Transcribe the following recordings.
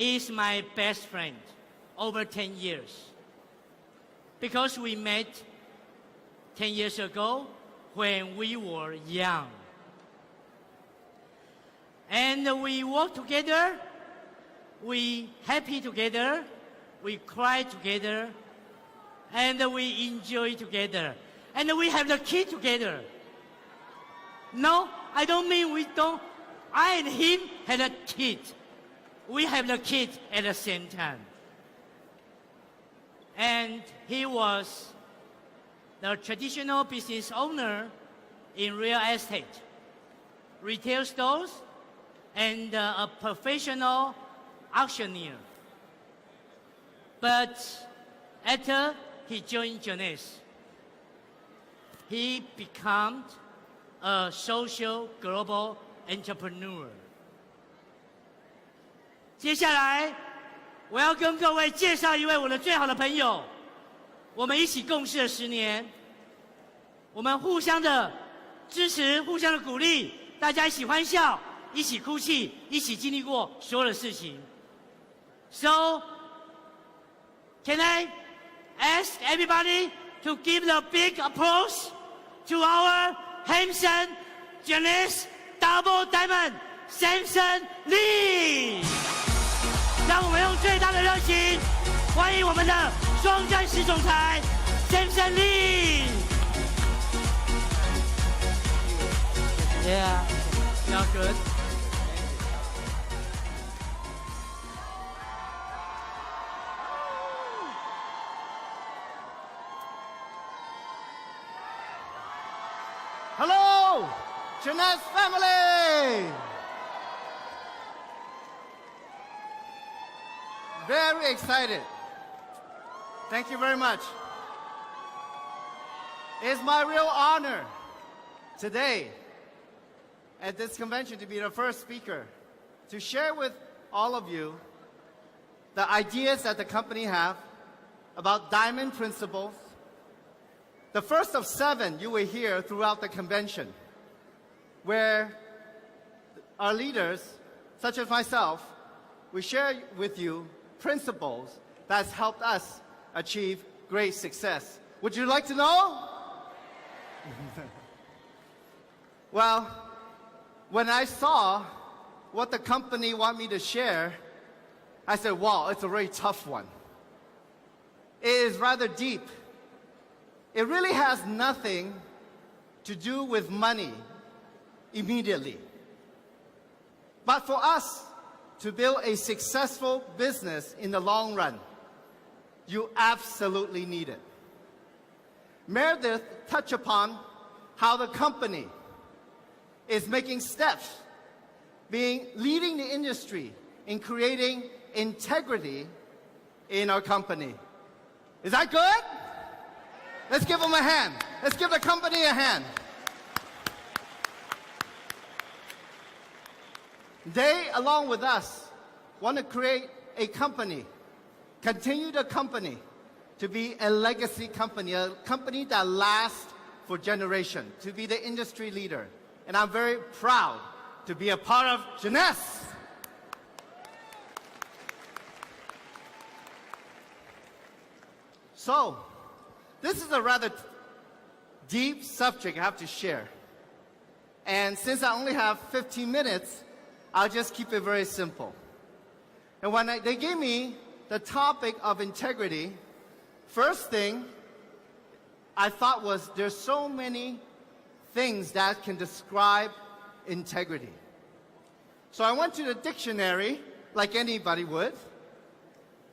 is my best friend over 10 years. Because we met 10 years ago when we were young. And we work together, we happy together, we cry together, and we enjoy together. And we have the kid together. No, I don't mean we don't. I and him had a kid. We have the kid at the same time. And he was the traditional business owner in real estate, retail stores, and a professional auctioneer. But after he joined Jeunesse, he became a social global entrepreneur. 接下来，我要跟各位介绍一位我的最好的朋友，我们一起共事了10年，我们互相的支持，互相的鼓励，大家一起欢笑，一起哭泣，一起经历过所有的事情。So, can I ask everybody to give the big applause to our handsome Jeunesse Double Diamond Samson Lee？ 让我们用最大的热情欢迎我们的双战士总裁 Samson Lee。Yeah, you're good. Hello, Jeunesse family! Very excited. Thank you very much. It's my real honor today at this convention to be the first speaker to share with all of you the ideas that the company have about diamond principles. The first of 7 you will hear throughout the convention, where our leaders, such as myself, we share with you principles that's helped us achieve great success. Would you like to know? Well, when I saw what the company want me to share, I said, wow, it's a very tough one. It is rather deep. It really has nothing to do with money immediately. But for us to build a successful business in the long run, you absolutely need it. Meredith touched upon how the company is making steps, leading the industry in creating integrity in our company. Is that good? Let's give them a hand. Let's give the company a hand. They, along with us, want to create a company, continue the company to be a legacy company, a company that lasts for generations, to be the industry leader. And I'm very proud to be a part of Jeunesse. So, this is a rather deep subject I have to share. And since I only have 15 minutes, I'll just keep it very simple. And when they gave me the topic of integrity, first thing I thought was there's so many things that can describe integrity. So I went to the dictionary, like anybody would.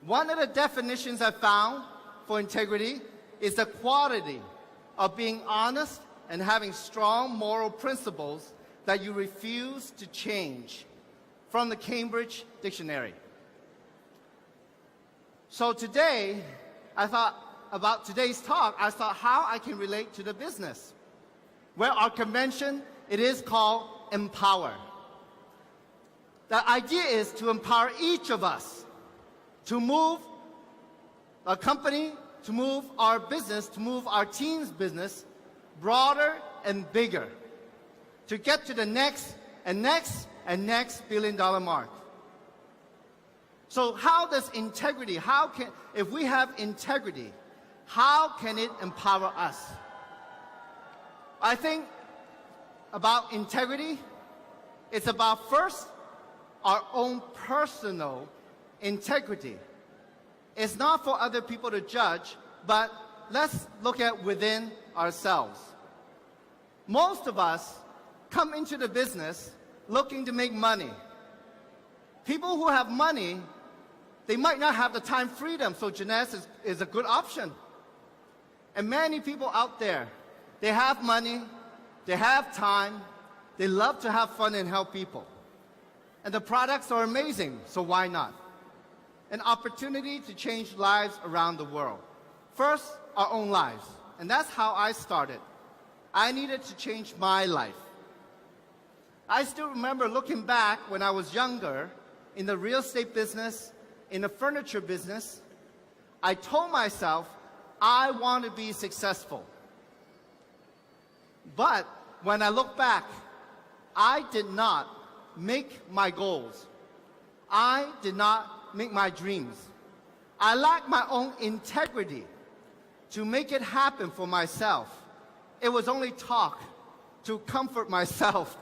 One of the definitions I found for integrity is the quality of being honest and having strong moral principles that you refuse to change, from the Cambridge Dictionary. So today, I thought about today's talk, I thought how I can relate to the business. Where our convention, it is called Empower. The idea is to empower each of us to move a company, to move our business, to move our team's business broader and bigger, to get to the next and next and next billion-dollar mark. So how does integrity, if we have integrity, how can it empower us? I think about integrity, it's about first, our own personal integrity. It's not for other people to judge, but let's look at within ourselves. Most of us come into the business looking to make money. People who have money, they might not have the time freedom, so Jeunesse is a good option. And many people out there, they have money, they have time, they love to have fun and help people. And the products are amazing, so why not? An opportunity to change lives around the world. First, our own lives. And that's how I started. I needed to change my life. I still remember looking back when I was younger, in the real estate business, in the furniture business, I told myself, I want to be successful. But when I look back, I did not make my goals. I did not make my dreams. I lacked my own integrity to make it happen for myself. It was only talk to comfort myself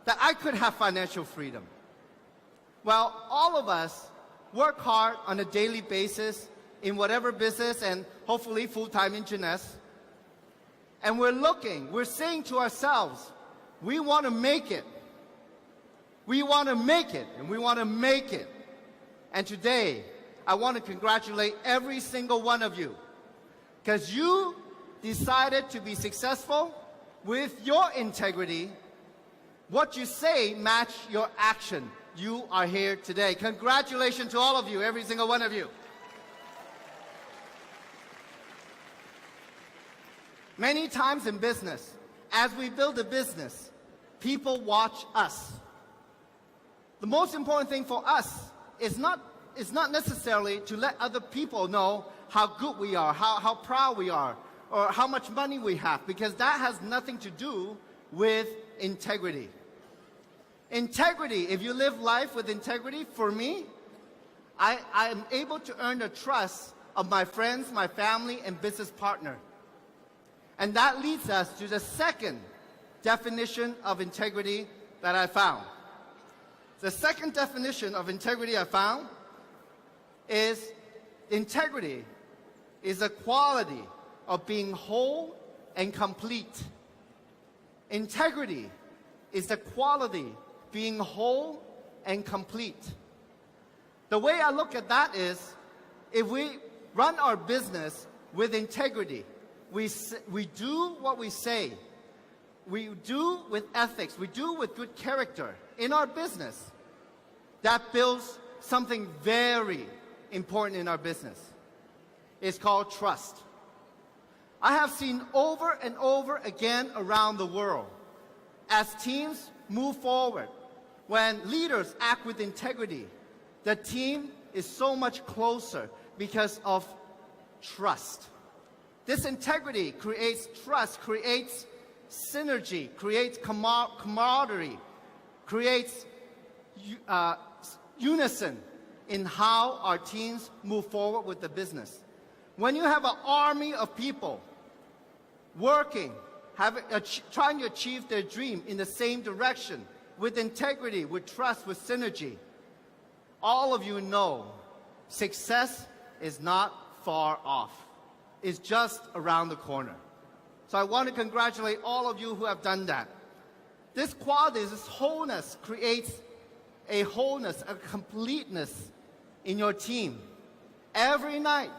that I could have financial freedom. Well, all of us work hard on a daily basis in whatever business and hopefully full-time in Jeunesse. And we're saying to ourselves, we want to make it. We want to make it, and we want to make it. And today, I want to congratulate every single one of you, because you decided to be successful with your integrity. What you say match your action. You are here today. Congratulations to all of you, every single one of you. Many times in business, as we build a business, people watch us. The most important thing for us is not necessarily to let other people know how good we are, how proud we are, or how much money we have, because that has nothing to do with integrity. Integrity, if you live life with integrity, for me, I am able to earn the trust of my friends, my family, and business partner. And that leads us to the second definition of integrity that I found. The second definition of integrity I found is integrity is a quality of being whole and complete. Integrity is the quality being whole and complete. The way I look at that is, if we run our business with integrity, we do what we say, we do with ethics, we do with good character in our business, that builds something very important in our business. It's called trust. I have seen over and over again around the world, as teams move forward, when leaders act with integrity, the team is so much closer because of trust. This integrity creates trust, creates synergy, creates camaraderie, creates unison in how our teams move forward with the business. When you have an army of people working, trying to achieve their dream in the same direction, with integrity, with trust, with synergy, all of you know success is not far off. It's just around the corner. So I want to congratulate all of you who have done that. This quality, this wholeness, creates a wholeness, a completeness in your team. Every night,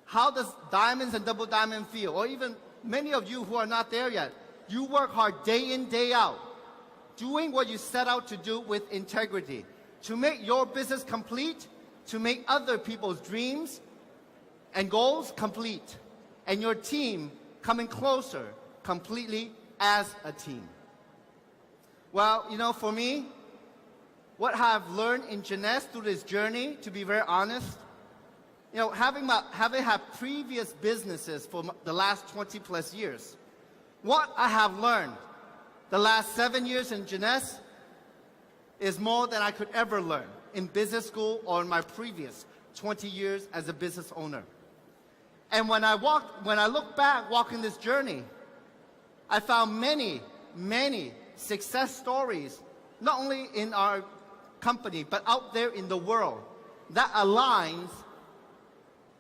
how does diamonds and double diamond feel? Or even many of you who are not there yet, you work hard day in, day out, doing what you set out to do with integrity, to make your business complete, to make other people's dreams and goals complete, and your team coming closer completely as a team. Well, you know, for me, what I've learned in Jeunesse through this journey, to be very honest, you know, having had previous businesses for the last 20 plus years, what I have learned the last 7 years in Jeunesse is more than I could ever learn in business school or in my previous 20 years as a business owner. And when I look back walking this journey, I found many, many success stories, not only in our company, but out there in the world that aligns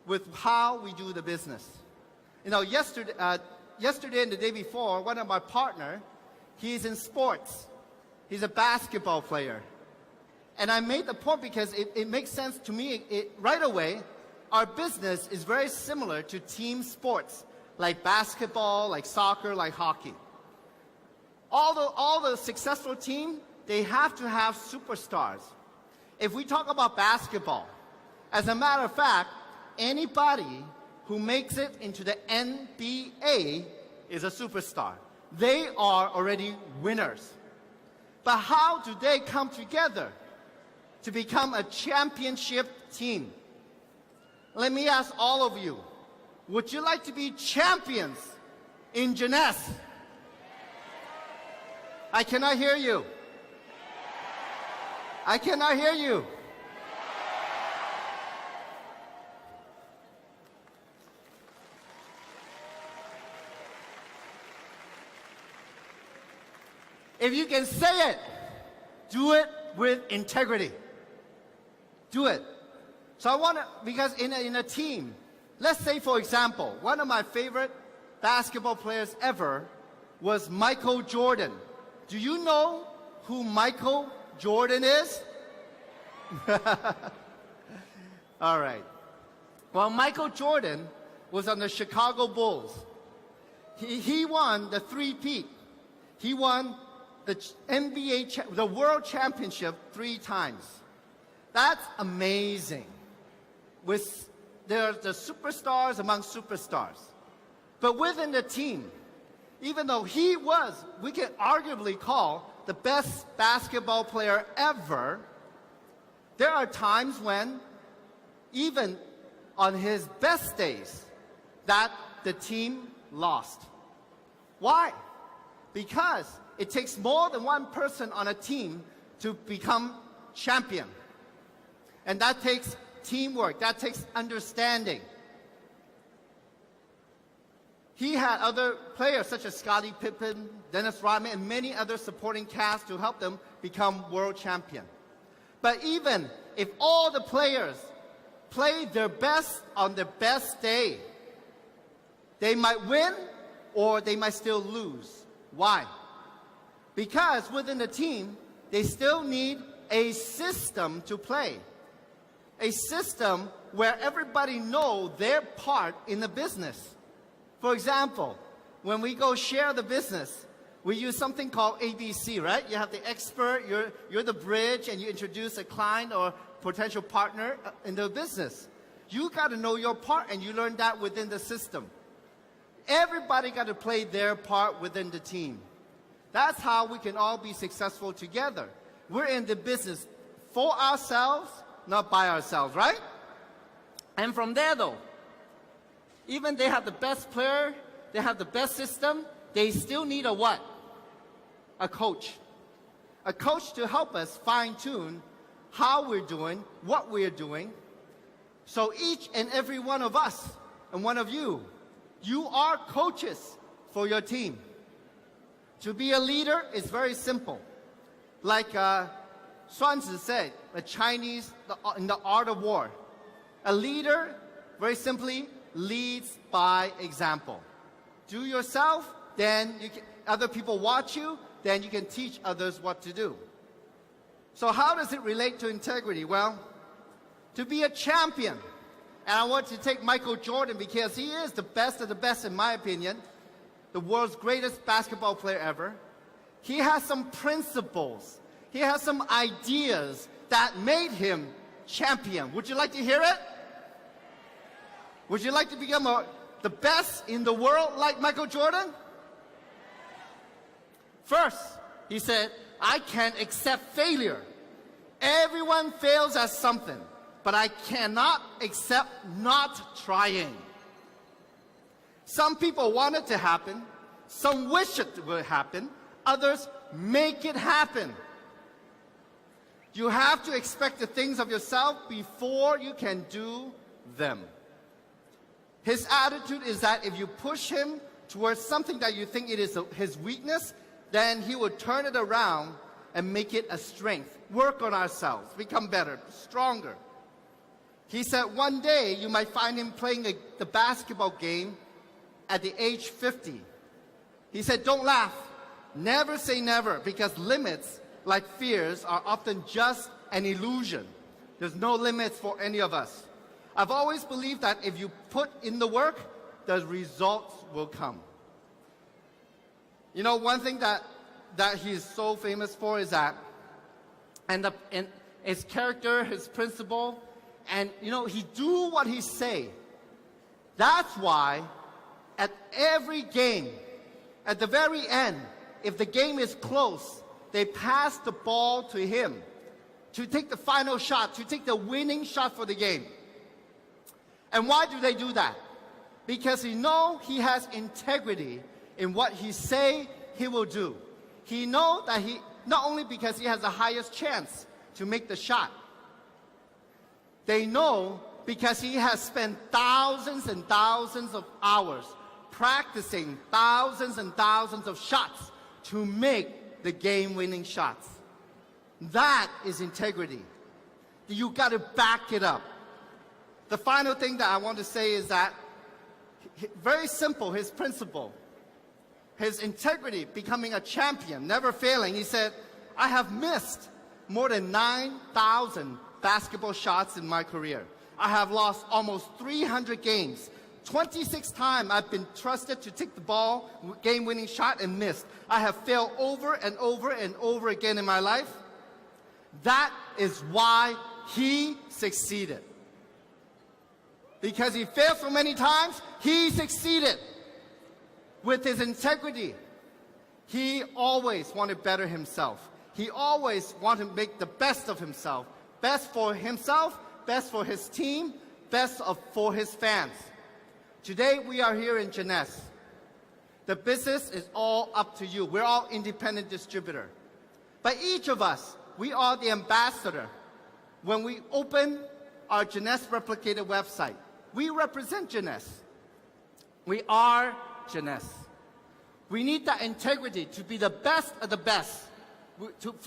with how we do the business. You know, yesterday and the day before, one of my partners, he's in sports. He's a basketball player. And I made the point because it makes sense to me right away. Our business is very similar to team sports, like basketball, like soccer, like hockey. All the successful teams, they have to have superstars. If we talk about basketball, as a matter of fact, anybody who makes it into the NBA is a superstar. They are already winners. But how do they come together to become a championship team? Let me ask all of you, would you like to be champions in Jeunesse? I cannot hear you. I cannot hear you. If you can say it, do it with integrity. Do it. So I want to, because in a team, let's say, for example, one of my favorite basketball players ever was Michael Jordan. Do you know who Michael Jordan is? All right. Well, Michael Jordan was on the Chicago Bulls. He won the three-peat. He won the NBA, the World Championship 3 times. That's amazing. There are the superstars among superstars. But within the team, even though he was, we can arguably call the best basketball player ever, there are times when, even on his best days, that the team lost. Why? Because it takes more than one person on a team to become champion. And that takes teamwork, that takes understanding. He had other players such as Scottie Pippen, Dennis Rodman, and many other supporting cast to help them become world champion. But even if all the players play their best on their best day, they might win or they might still lose. Why? Because within the team, they still need a system to play. A system where everybody knows their part in the business. For example, when we go share the business, we use something called ABC, right? You have the expert, you're the bridge, and you introduce a client or potential partner in the business. You got to know your part, and you learn that within the system. Everybody got to play their part within the team. That's how we can all be successful together. We're in the business for ourselves, not by ourselves, right? And from there, though, even they have the best player, they have the best system, they still need a what? A coach. A coach to help us fine-tune how we're doing, what we're doing. So each and every one of us and one of you, you are coaches for your team. To be a leader is very simple. Like Sun Tzu said, the Chinese, in the art of war, a leader, very simply, leads by example. Do yourself, then other people watch you, then you can teach others what to do. So how does it relate to integrity? Well, to be a champion, and I want to take Michael Jordan because he is the best of the best in my opinion, the world's greatest basketball player ever. He has some principles. He has some ideas that made him champion. Would you like to hear it? Would you like to become the best in the world like Michael Jordan? First, he said, I can't accept failure. Everyone fails at something, but I cannot accept not trying. Some people want it to happen, some wish it would happen, others make it happen. You have to expect the things of yourself before you can do them. His attitude is that if you push him towards something that you think it is his weakness, then he will turn it around and make it a strength. Work on ourselves, become better, stronger. He said one day you might find him playing the basketball game at the age 50. He said, don't laugh. Never say never, because limits, like fears, are often just an illusion. There's no limits for any of us. I've always believed that if you put in the work, the results will come. You know, one thing that he's so famous for is that, and his character, his principle, and you know, he do what he say. That's why at every game, at the very end, if the game is close, they pass the ball to him to take the final shot, to take the winning shot for the game. And why do they do that? Because he knows he has integrity in what he say he will do. He knows that not only because he has the highest chance to make the shot, they know because he has spent thousands and thousands of hours practicing thousands and thousands of shots to make the game-winning shots. That is integrity. You got to back it up. The final thing that I want to say is that, very simple, his principle, his integrity, becoming a champion, never failing. He said, I have missed more than 9,000 basketball shots in my career. I have lost almost 300 games. 26 times I've been trusted to take the ball, game-winning shot, and missed. I have failed over and over and over again in my life. That is why he succeeded. Because he failed so many times, he succeeded. With his integrity, he always wanted to better himself. He always wanted to make the best of himself. Best for himself, best for his team, for his fans. Today we are here in Jeunesse. The business is all up to you. We're all independent distributor. But each of us, we are the ambassador. When we open our Jeunesse replicated website, we represent Jeunesse. We are Jeunesse. We need that integrity to be the best of the best.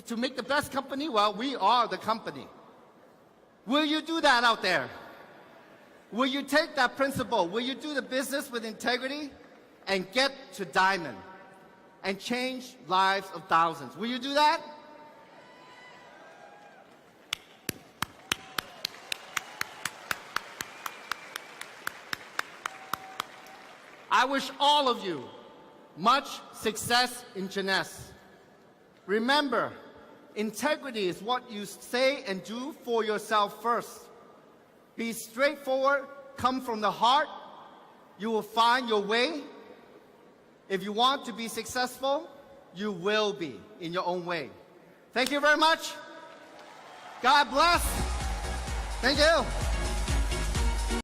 To make the best company, well, we are the company. Will you do that out there? Will you take that principle? Will you do the business with integrity and get to diamond and change lives of thousands? Will you do that? I wish all of you much success in Jeunesse. Remember, integrity is what you say and do for yourself first. Be straightforward, come from the heart. You will find your way. If you want to be successful, you will be in your own way. Thank you very much. God bless. Thank you.